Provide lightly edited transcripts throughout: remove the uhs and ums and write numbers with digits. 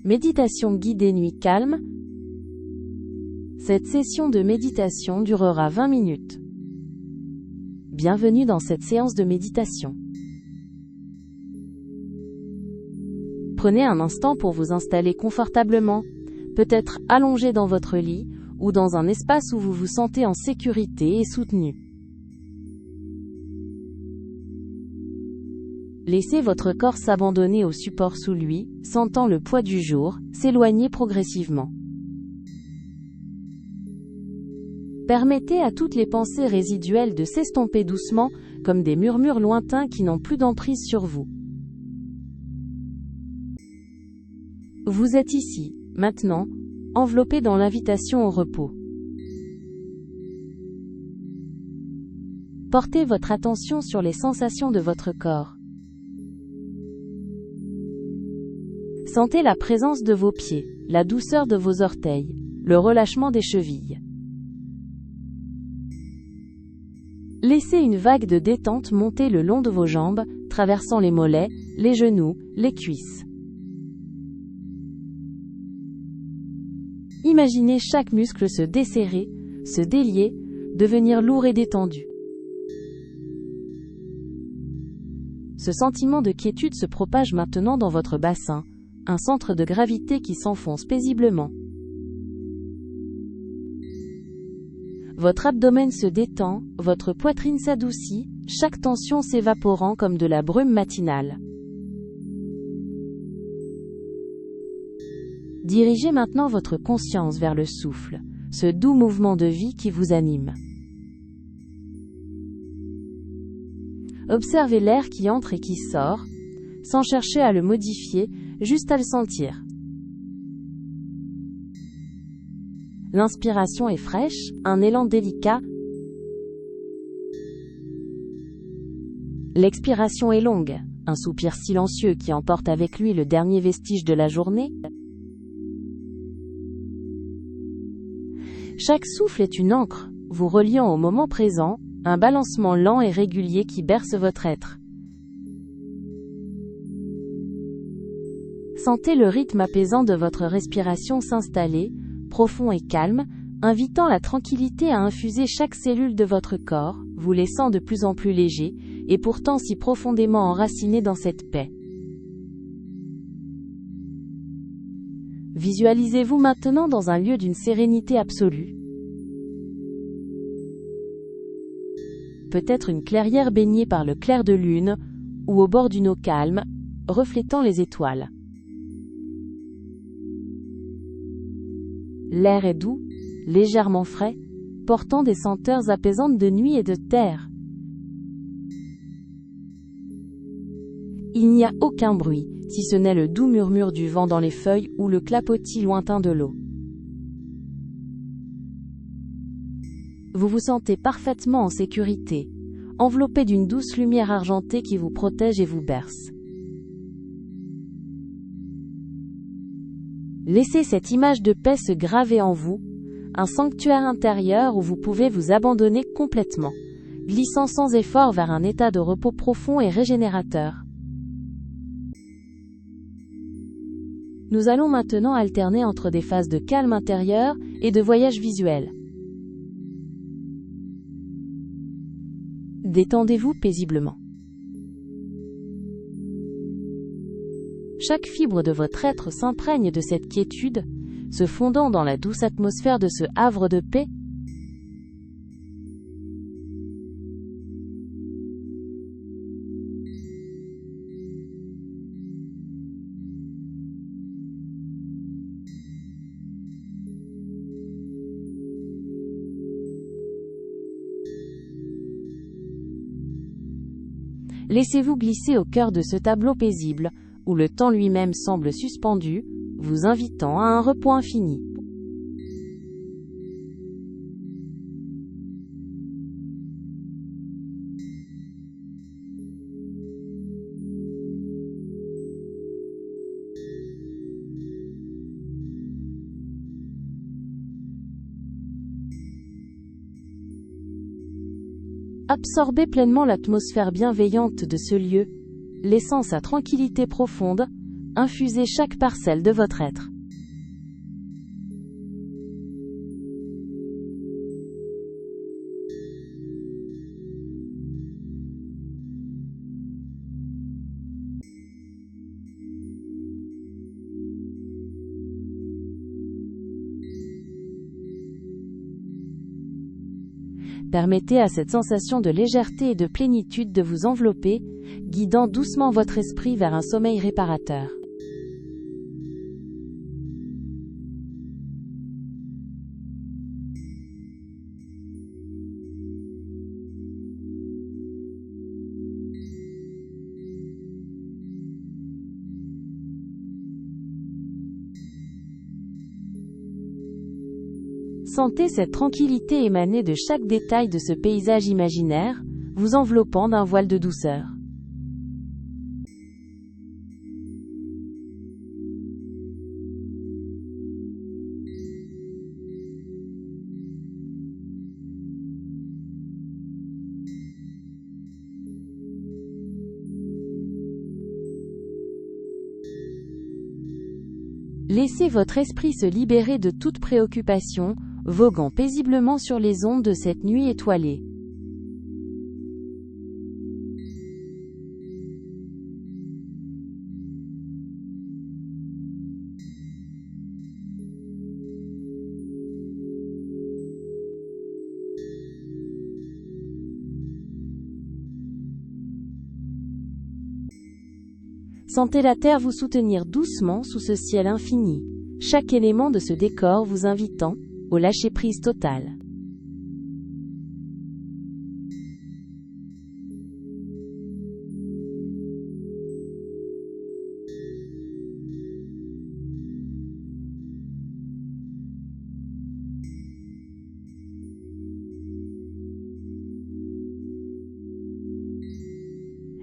Méditation guidée nuit calme. Cette session de méditation durera 20 minutes. Bienvenue dans cette séance de méditation. Prenez un instant pour vous installer confortablement, peut-être allongé dans votre lit, ou dans un espace où vous vous sentez en sécurité et soutenu. Laissez votre corps s'abandonner au support sous lui, sentant le poids du jour s'éloigner progressivement. Permettez à toutes les pensées résiduelles de s'estomper doucement, comme des murmures lointains qui n'ont plus d'emprise sur vous. Vous êtes ici, maintenant, enveloppé dans l'invitation au repos. Portez votre attention sur les sensations de votre corps. Sentez la présence de vos pieds, la douceur de vos orteils, le relâchement des chevilles. Laissez une vague de détente monter le long de vos jambes, traversant les mollets, les genoux, les cuisses. Imaginez chaque muscle se desserrer, se délier, devenir lourd et détendu. Ce sentiment de quiétude se propage maintenant dans votre bassin, un centre de gravité qui s'enfonce paisiblement. Votre abdomen se détend, votre poitrine s'adoucit, chaque tension s'évaporant comme de la brume matinale. Dirigez maintenant votre conscience vers le souffle, ce doux mouvement de vie qui vous anime. Observez l'air qui entre et qui sort, sans chercher à le modifier, juste à le sentir. L'inspiration est fraîche, un élan délicat. L'expiration est longue, un soupir silencieux qui emporte avec lui le dernier vestige de la journée. Chaque souffle est une ancre, vous reliant au moment présent, un balancement lent et régulier qui berce votre être. Sentez le rythme apaisant de votre respiration s'installer, profond et calme, invitant la tranquillité à infuser chaque cellule de votre corps, vous laissant de plus en plus léger, et pourtant si profondément enraciné dans cette paix. Visualisez-vous maintenant dans un lieu d'une sérénité absolue. Peut-être une clairière baignée par le clair de lune, ou au bord d'une eau calme, reflétant les étoiles. L'air est doux, légèrement frais, portant des senteurs apaisantes de nuit et de terre. Il n'y a aucun bruit, si ce n'est le doux murmure du vent dans les feuilles ou le clapotis lointain de l'eau. Vous vous sentez parfaitement en sécurité, enveloppé d'une douce lumière argentée qui vous protège et vous berce. Laissez cette image de paix se graver en vous, un sanctuaire intérieur où vous pouvez vous abandonner complètement, glissant sans effort vers un état de repos profond et régénérateur. Nous allons maintenant alterner entre des phases de calme intérieur et de voyage visuel. Détendez-vous paisiblement. Chaque fibre de votre être s'imprègne de cette quiétude, se fondant dans la douce atmosphère de ce havre de paix. Laissez-vous glisser au cœur de ce tableau paisible, où le temps lui-même semble suspendu, vous invitant à un repos infini. Absorbez pleinement l'atmosphère bienveillante de ce lieu, laissant sa tranquillité profonde, infusez chaque parcelle de votre être. Permettez à cette sensation de légèreté et de plénitude de vous envelopper, guidant doucement votre esprit vers un sommeil réparateur. Sentez cette tranquillité émaner de chaque détail de ce paysage imaginaire, vous enveloppant d'un voile de douceur. Laissez votre esprit se libérer de toute préoccupation, voguant paisiblement sur les ondes de cette nuit étoilée. Sentez la terre vous soutenir doucement sous ce ciel infini, chaque élément de ce décor vous invitant au lâcher-prise total.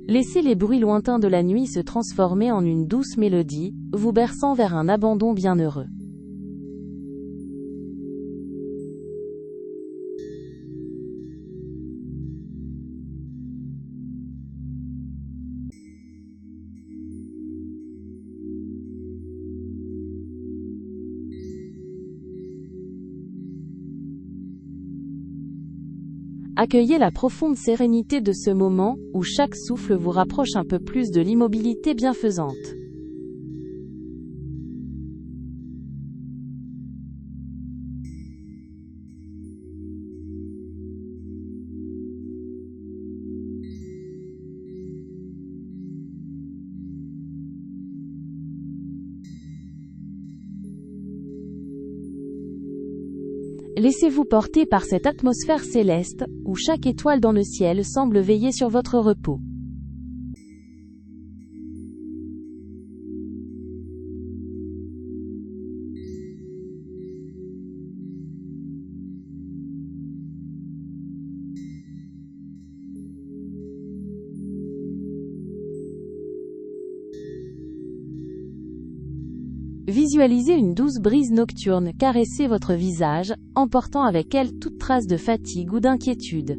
Laissez les bruits lointains de la nuit se transformer en une douce mélodie, vous berçant vers un abandon bienheureux. Accueillez la profonde sérénité de ce moment, où chaque souffle vous rapproche un peu plus de l'immobilité bienfaisante. Laissez-vous porter par cette atmosphère céleste, où chaque étoile dans le ciel semble veiller sur votre repos. Visualisez une douce brise nocturne caresser votre visage, emportant avec elle toute trace de fatigue ou d'inquiétude.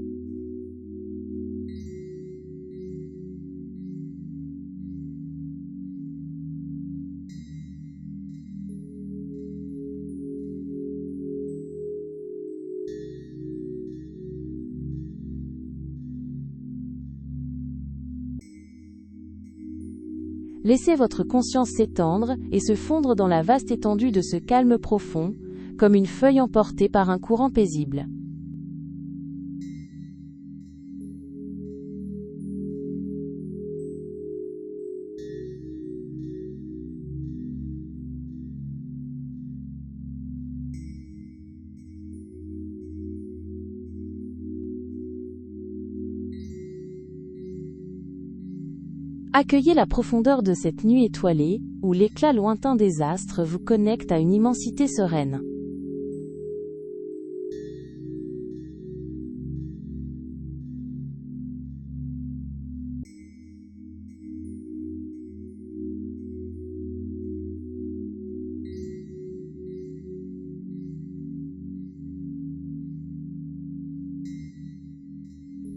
Laissez votre conscience s'étendre et se fondre dans la vaste étendue de ce calme profond, comme une feuille emportée par un courant paisible. Accueillez la profondeur de cette nuit étoilée, où l'éclat lointain des astres vous connecte à une immensité sereine.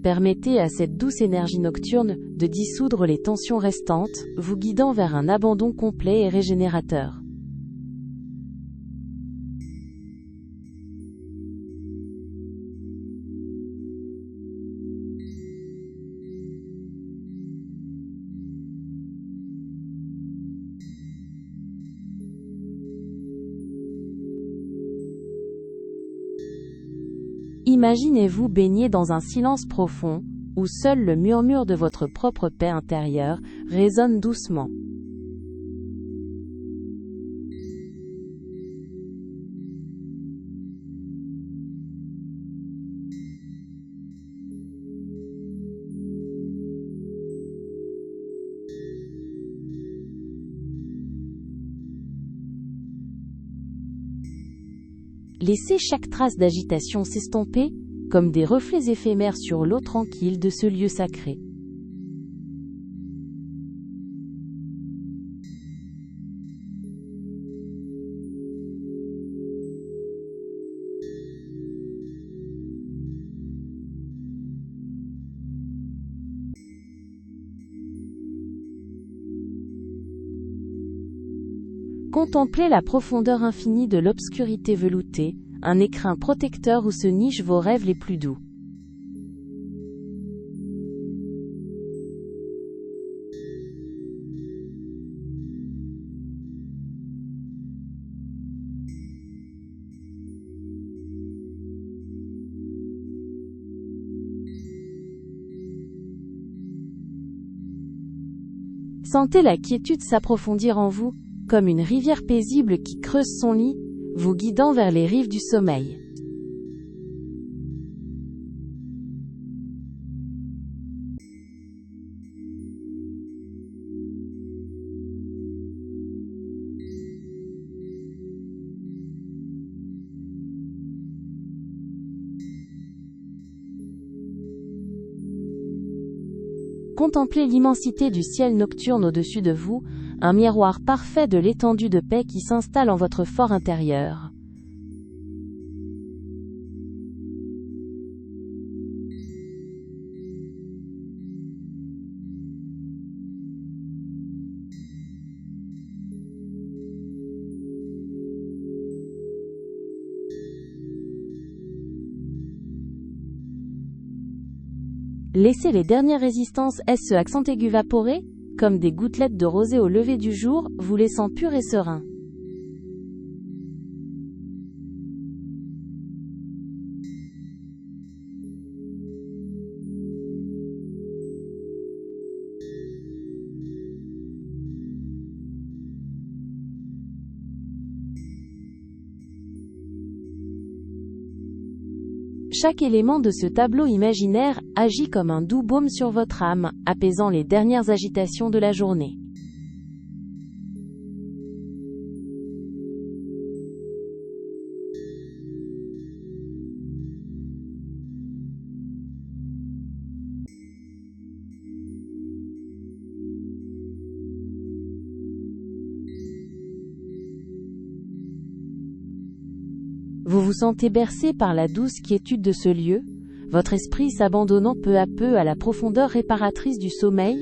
Permettez à cette douce énergie nocturne de dissoudre les tensions restantes, vous guidant vers un abandon complet et régénérateur. Imaginez-vous baigner dans un silence profond, où seul le murmure de votre propre paix intérieure résonne doucement. Laissez chaque trace d'agitation s'estomper, comme des reflets éphémères sur l'eau tranquille de ce lieu sacré. Contemplez la profondeur infinie de l'obscurité veloutée, un écrin protecteur où se nichent vos rêves les plus doux. Sentez la quiétude s'approfondir en vous, comme une rivière paisible qui creuse son lit, vous guidant vers les rives du sommeil. Contemplez l'immensité du ciel nocturne au-dessus de vous, un miroir parfait de l'étendue de paix qui s'installe en votre fort intérieur. Laissez les dernières résistances ce accent aigu vaporer, comme des gouttelettes de rosée au lever du jour, vous laissant pur et serein. Chaque élément de ce tableau imaginaire agit comme un doux baume sur votre âme, apaisant les dernières agitations de la journée. Vous vous sentez bercé par la douce quiétude de ce lieu, votre esprit s'abandonnant peu à peu à la profondeur réparatrice du sommeil.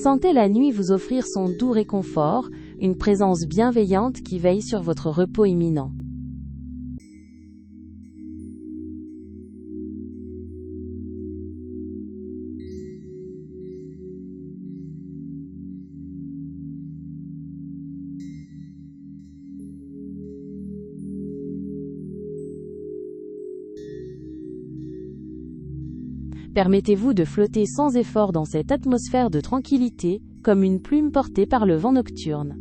Sentez la nuit vous offrir son doux réconfort, une présence bienveillante qui veille sur votre repos imminent. Permettez-vous de flotter sans effort dans cette atmosphère de tranquillité, comme une plume portée par le vent nocturne.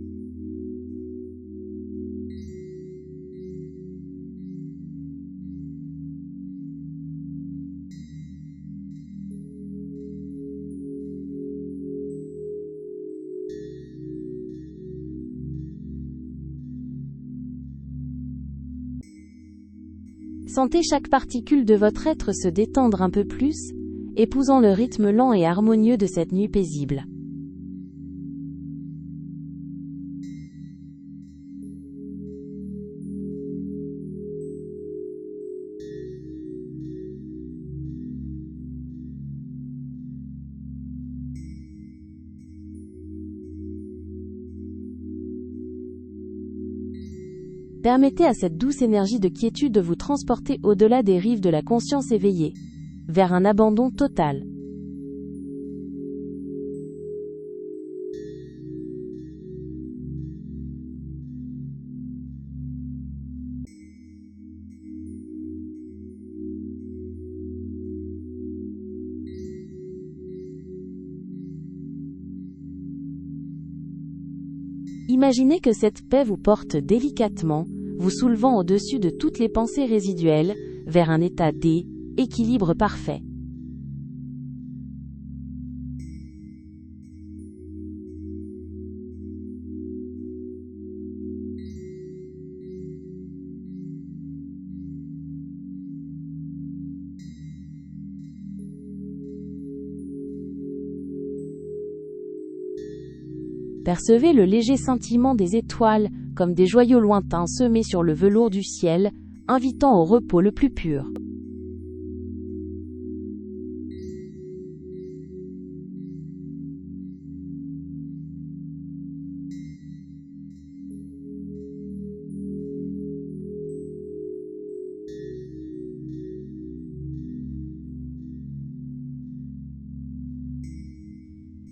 Sentez chaque particule de votre être se détendre un peu plus, épousant le rythme lent et harmonieux de cette nuit paisible. Permettez à cette douce énergie de quiétude de vous transporter au-delà des rives de la conscience éveillée, vers un abandon total. Imaginez que cette paix vous porte délicatement, vous soulevant au-dessus de toutes les pensées résiduelles, vers un état d'équilibre parfait. Percevez le léger scintillement des étoiles, comme des joyaux lointains semés sur le velours du ciel, invitant au repos le plus pur.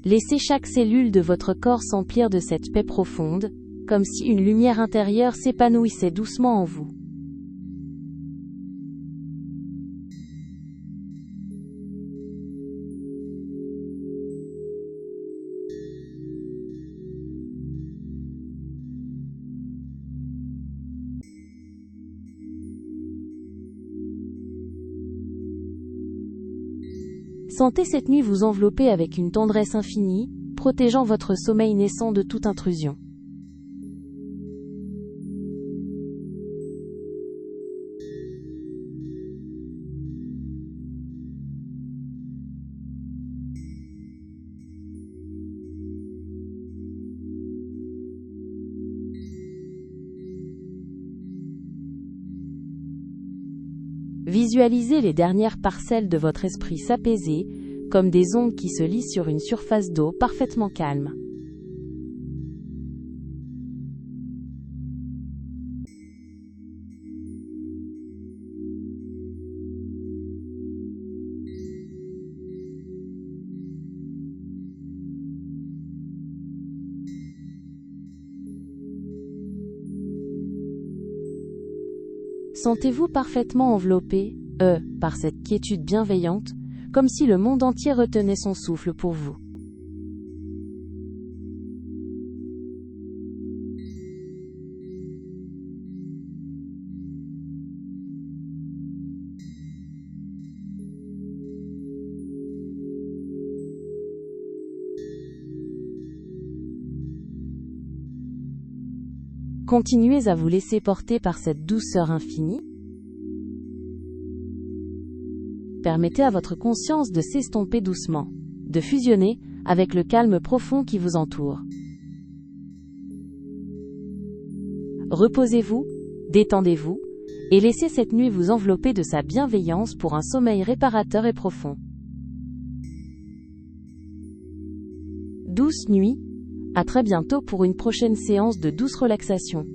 Laissez chaque cellule de votre corps s'emplir de cette paix profonde, comme si une lumière intérieure s'épanouissait doucement en vous. Sentez cette nuit vous envelopper avec une tendresse infinie, protégeant votre sommeil naissant de toute intrusion. Visualisez les dernières parcelles de votre esprit s'apaiser, comme des ondes qui se lissent sur une surface d'eau parfaitement calme. Sentez-vous parfaitement enveloppé, par cette quiétude bienveillante, comme si le monde entier retenait son souffle pour vous. Continuez à vous laisser porter par cette douceur infinie. Permettez à votre conscience de s'estomper doucement, de fusionner avec le calme profond qui vous entoure. Reposez-vous, détendez-vous, et laissez cette nuit vous envelopper de sa bienveillance pour un sommeil réparateur et profond. Douce nuit, à très bientôt pour une prochaine séance de douce relaxation.